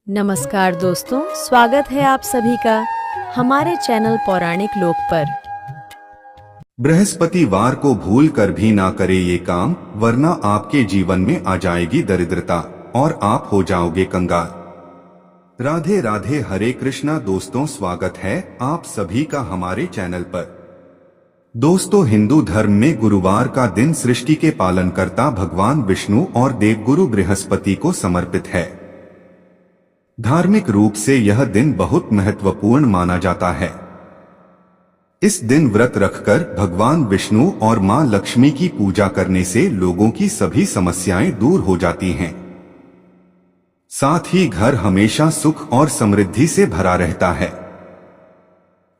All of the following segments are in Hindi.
नमस्कार दोस्तों, स्वागत है आप सभी का हमारे चैनल पौराणिक लोक पर। बृहस्पतिवार को भूल कर भी ना करे ये काम, वरना आपके जीवन में आ जाएगी दरिद्रता और आप हो जाओगे कंगाल। राधे राधे, हरे कृष्णा। दोस्तों, स्वागत है आप सभी का हमारे चैनल पर। दोस्तों, हिंदू धर्म में गुरुवार का दिन सृष्टि के पालनकर्ता भगवान विष्णु और देवगुरु बृहस्पति को समर्पित है। धार्मिक रूप से यह दिन बहुत महत्वपूर्ण माना जाता है। इस दिन व्रत रखकर भगवान विष्णु और मां लक्ष्मी की पूजा करने से लोगों की सभी समस्याएं दूर हो जाती हैं। साथ ही घर हमेशा सुख और समृद्धि से भरा रहता है।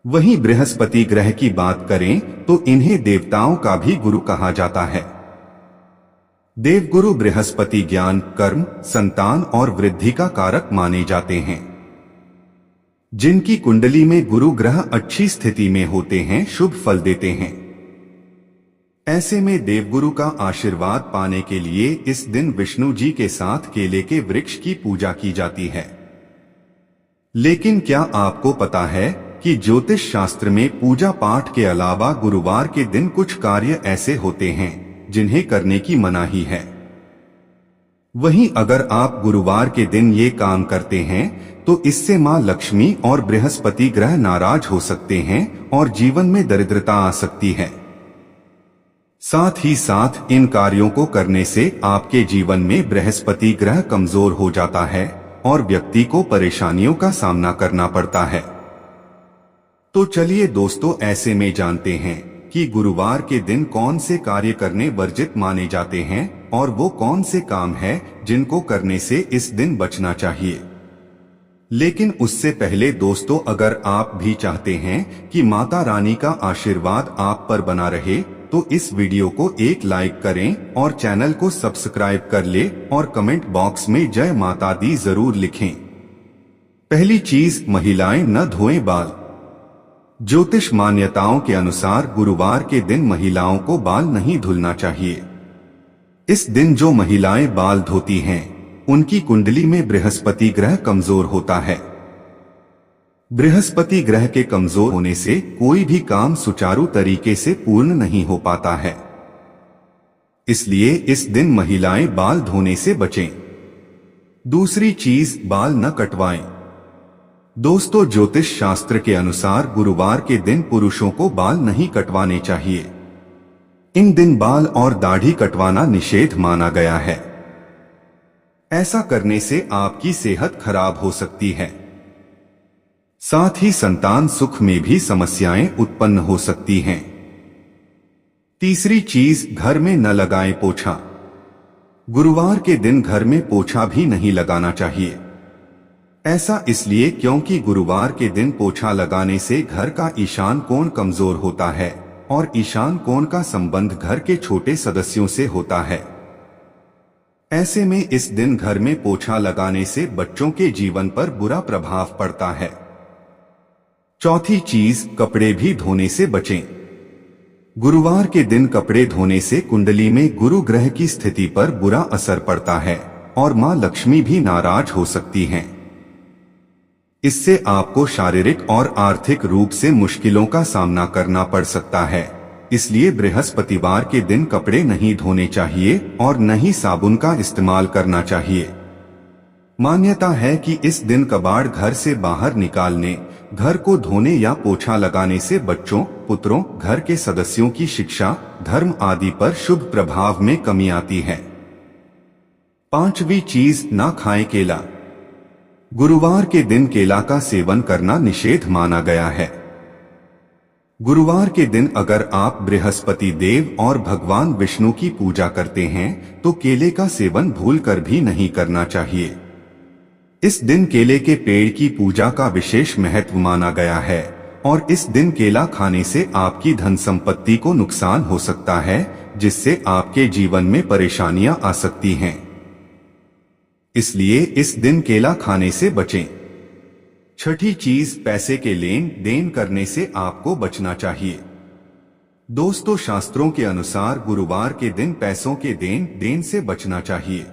वहीं बृहस्पति ग्रह की बात करें तो इन्हें देवताओं का भी गुरु कहा जाता है। देवगुरु बृहस्पति ज्ञान, कर्म, संतान और वृद्धि का कारक माने जाते हैं। जिनकी कुंडली में गुरु ग्रह अच्छी स्थिति में होते हैं, शुभ फल देते हैं। ऐसे में देवगुरु का आशीर्वाद पाने के लिए इस दिन विष्णु जी के साथ केले के वृक्ष की पूजा की जाती है। लेकिन क्या आपको पता है कि ज्योतिष शास्त्र में पूजा पाठ के अलावा गुरुवार के दिन कुछ कार्य ऐसे होते हैं जिन्हें करने की मनाही है। वहीं अगर आप गुरुवार के दिन ये काम करते हैं तो इससे मां लक्ष्मी और बृहस्पति ग्रह नाराज हो सकते हैं और जीवन में दरिद्रता आ सकती है। साथ ही साथ इन कार्यों को करने से आपके जीवन में बृहस्पति ग्रह कमजोर हो जाता है और व्यक्ति को परेशानियों का सामना करना पड़ता है। तो चलिए दोस्तों, ऐसे में जानते हैं कि गुरुवार के दिन कौन से कार्य करने वर्जित माने जाते हैं और वो कौन से काम है जिनको करने से इस दिन बचना चाहिए। लेकिन उससे पहले दोस्तों, अगर आप भी चाहते हैं कि माता रानी का आशीर्वाद आप पर बना रहे तो इस वीडियो को एक लाइक करें और चैनल को सब्सक्राइब कर ले और कमेंट बॉक्स में जय माता दी जरूर लिखें। पहली चीज, महिलाएं न धोएं बाल। ज्योतिष मान्यताओं के अनुसार गुरुवार के दिन महिलाओं को बाल नहीं धुलना चाहिए। इस दिन जो महिलाएं बाल धोती हैं, उनकी कुंडली में बृहस्पति ग्रह कमजोर होता है। बृहस्पति ग्रह के कमजोर होने से कोई भी काम सुचारू तरीके से पूर्ण नहीं हो पाता है। इसलिए इस दिन महिलाएं बाल धोने से बचें। दूसरी चीज, बाल न कटवाएं। दोस्तों, ज्योतिष शास्त्र के अनुसार गुरुवार के दिन पुरुषों को बाल नहीं कटवाने चाहिए। इन दिन बाल और दाढ़ी कटवाना निषेध माना गया है। ऐसा करने से आपकी सेहत खराब हो सकती है। साथ ही संतान सुख में भी समस्याएं उत्पन्न हो सकती हैं। तीसरी चीज, घर में न लगाएं पोछा। गुरुवार के दिन घर में पोछा भी नहीं लगाना चाहिए। ऐसा इसलिए क्योंकि गुरुवार के दिन पोछा लगाने से घर का ईशान कोण कमजोर होता है और ईशान कोण का संबंध घर के छोटे सदस्यों से होता है। ऐसे में इस दिन घर में पोछा लगाने से बच्चों के जीवन पर बुरा प्रभाव पड़ता है। चौथी चीज, कपड़े भी धोने से बचें। गुरुवार के दिन कपड़े धोने से कुंडली में गुरु ग्रह की स्थिति पर बुरा असर पड़ता है और मां लक्ष्मी भी नाराज हो सकती हैं। इससे आपको शारीरिक और आर्थिक रूप से मुश्किलों का सामना करना पड़ सकता है। इसलिए बृहस्पतिवार के दिन कपड़े नहीं धोने चाहिए और न ही साबुन का इस्तेमाल करना चाहिए। मान्यता है कि इस दिन कबाड़ घर से बाहर निकालने, घर को धोने या पोछा लगाने से बच्चों, पुत्रों, घर के सदस्यों की शिक्षा, धर्म आदि पर शुभ प्रभाव में कमी आती है। पांचवी चीज, ना खाएं केला। गुरुवार के दिन केला का सेवन करना निषेध माना गया है। गुरुवार के दिन अगर आप बृहस्पति देव और भगवान विष्णु की पूजा करते हैं तो केले का सेवन भूलकर भी नहीं करना चाहिए। इस दिन केले के पेड़ की पूजा का विशेष महत्व माना गया है और इस दिन केला खाने से आपकी धन संपत्ति को नुकसान हो सकता है, जिससे आपके जीवन में परेशानियां आ सकती हैं। इसलिए इस दिन केला खाने से बचें। छठी चीज, पैसे के लेन देन करने से आपको बचना चाहिए। दोस्तों, शास्त्रों के अनुसार गुरुवार के दिन पैसों के देन देन से बचना चाहिए।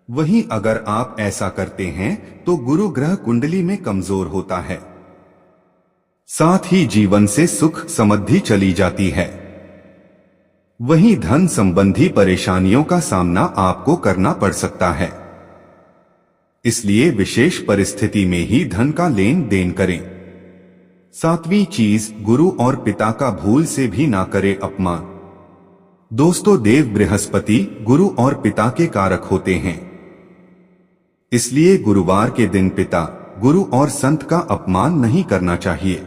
वहीं अगर आप ऐसा करते हैं तो गुरु ग्रह कुंडली में कमजोर होता है, साथ ही जीवन से सुख समृद्धि चली जाती है। वहीं धन संबंधी परेशानियों का सामना आपको करना पड़ सकता है। इसलिए विशेष परिस्थिति में ही धन का लेन देन करें। सातवीं चीज, गुरु और पिता का भूल से भी ना करें अपमान। दोस्तों, देव बृहस्पति गुरु और पिता के कारक होते हैं, इसलिए गुरुवार के दिन पिता, गुरु और संत का अपमान नहीं करना चाहिए।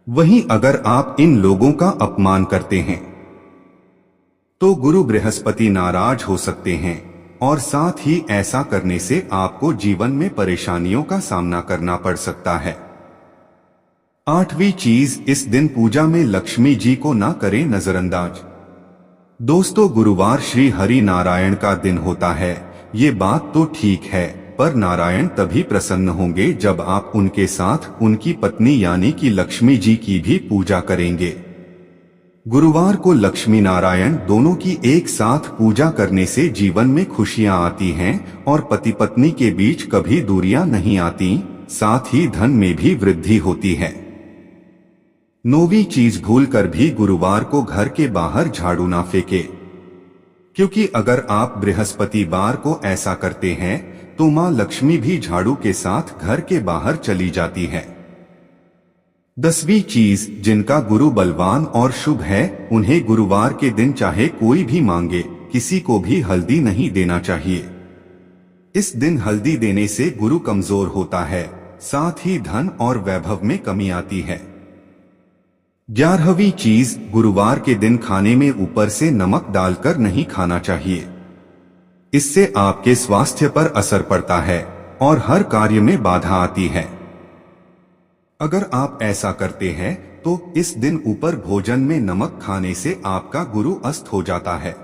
वहीं अगर आप इन लोगों का अपमान करते हैं तो गुरु बृहस्पति नाराज हो सकते हैं और साथ ही ऐसा करने से आपको जीवन में परेशानियों का सामना करना पड़ सकता है। आठवीं चीज, इस दिन पूजा में लक्ष्मी जी को ना करें नजरअंदाज। दोस्तों, गुरुवार श्री हरि नारायण का दिन होता है, ये बात तो ठीक है, पर नारायण तभी प्रसन्न होंगे जब आप उनके साथ उनकी पत्नी यानी कि लक्ष्मी जी की भी पूजा करेंगे। गुरुवार को लक्ष्मी नारायण दोनों की एक साथ पूजा करने से जीवन में खुशियां आती हैं और पति पत्नी के बीच कभी दूरियां नहीं आती, साथ ही धन में भी वृद्धि होती है। नौवीं चीज, भूलकर भी गुरुवार को घर के बाहर झाड़ू ना फेंके, क्योंकि अगर आप बृहस्पतिवार को ऐसा करते हैं तो मां लक्ष्मी भी झाड़ू के साथ घर के बाहर चली जाती है। 10वीं चीज, जिनका गुरु बलवान और शुभ है उन्हें गुरुवार के दिन चाहे कोई भी मांगे किसी को भी हल्दी नहीं देना चाहिए। इस दिन हल्दी देने से गुरु कमजोर होता है, साथ ही धन और वैभव में कमी आती है। 11वीं चीज, गुरुवार के दिन खाने में ऊपर से नमक डालकर नहीं खाना चाहिए। इससे आपके स्वास्थ्य पर असर पड़ता है और हर कार्य में बाधा आती है। अगर आप ऐसा करते हैं तो इस दिन ऊपर भोजन में नमक खाने से आपका गुरु अस्त हो जाता है।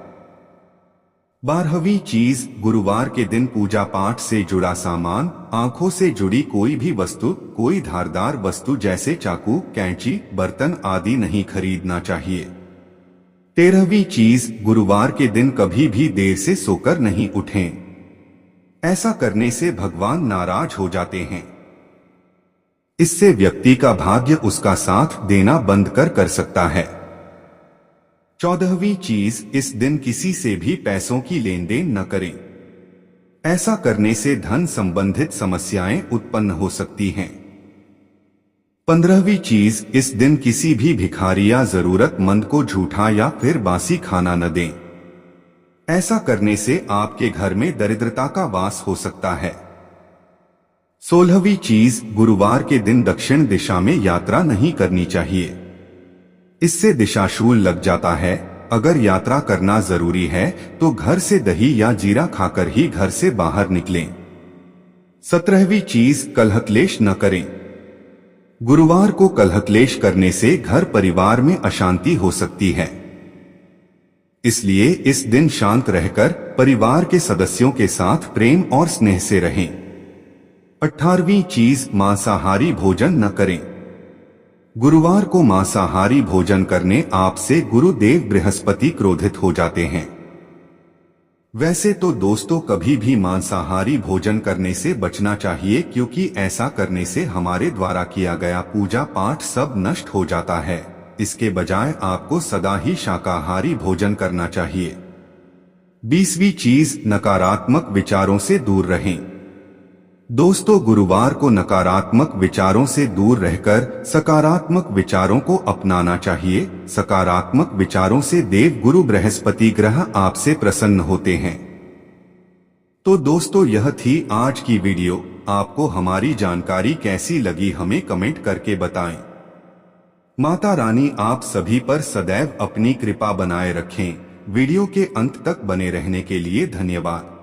12वीं चीज, गुरुवार के दिन पूजा पाठ से जुड़ा सामान, आंखों से जुड़ी कोई भी वस्तु, कोई धारदार वस्तु जैसे चाकू, कैंची, बर्तन आदि नहीं खरीदना चाहिए। 13वीं चीज, गुरुवार के दिन कभी भी देर से सोकर नहीं उठें। ऐसा करने से भगवान नाराज हो जाते हैं। इससे व्यक्ति का भाग्य उसका साथ देना बंद कर सकता है। 14वीं चीज, इस दिन किसी से भी पैसों की लेन देन न करें। ऐसा करने से धन संबंधित समस्याएं उत्पन्न हो सकती हैं। 15वीं चीज, इस दिन किसी भी भिखारी या जरूरतमंद को झूठा या फिर बासी खाना न दें। ऐसा करने से आपके घर में दरिद्रता का वास हो सकता है। 16वीं चीज, गुरुवार के दिन दक्षिण दिशा में यात्रा नहीं करनी चाहिए। इससे दिशाशूल लग जाता है। अगर यात्रा करना जरूरी है तो घर से दही या जीरा खाकर ही घर से बाहर निकलें। 17वीं चीज, कलहक्लेश न करें। गुरुवार को कलहक्लेश करने से घर परिवार में अशांति हो सकती है। इसलिए इस दिन शांत रहकर परिवार के सदस्यों के साथ प्रेम और स्नेह से रहें। 18वीं चीज, मांसाहारी भोजन न करें। गुरुवार को मांसाहारी भोजन करने आपसे गुरुदेव बृहस्पति क्रोधित हो जाते हैं। वैसे तो दोस्तों कभी भी मांसाहारी भोजन करने से बचना चाहिए, क्योंकि ऐसा करने से हमारे द्वारा किया गया पूजा पाठ सब नष्ट हो जाता है। इसके बजाय आपको सदा ही शाकाहारी भोजन करना चाहिए। 20वीं चीज, नकारात्मक विचारों से दूर रहें। दोस्तों, गुरुवार को नकारात्मक विचारों से दूर रहकर सकारात्मक विचारों को अपनाना चाहिए। सकारात्मक विचारों से देव गुरु बृहस्पति ग्रह आपसे प्रसन्न होते हैं। तो दोस्तों, यह थी आज की वीडियो। आपको हमारी जानकारी कैसी लगी हमें कमेंट करके बताएं। माता रानी आप सभी पर सदैव अपनी कृपा बनाए रखें। वीडियो के अंत तक बने रहने के लिए धन्यवाद।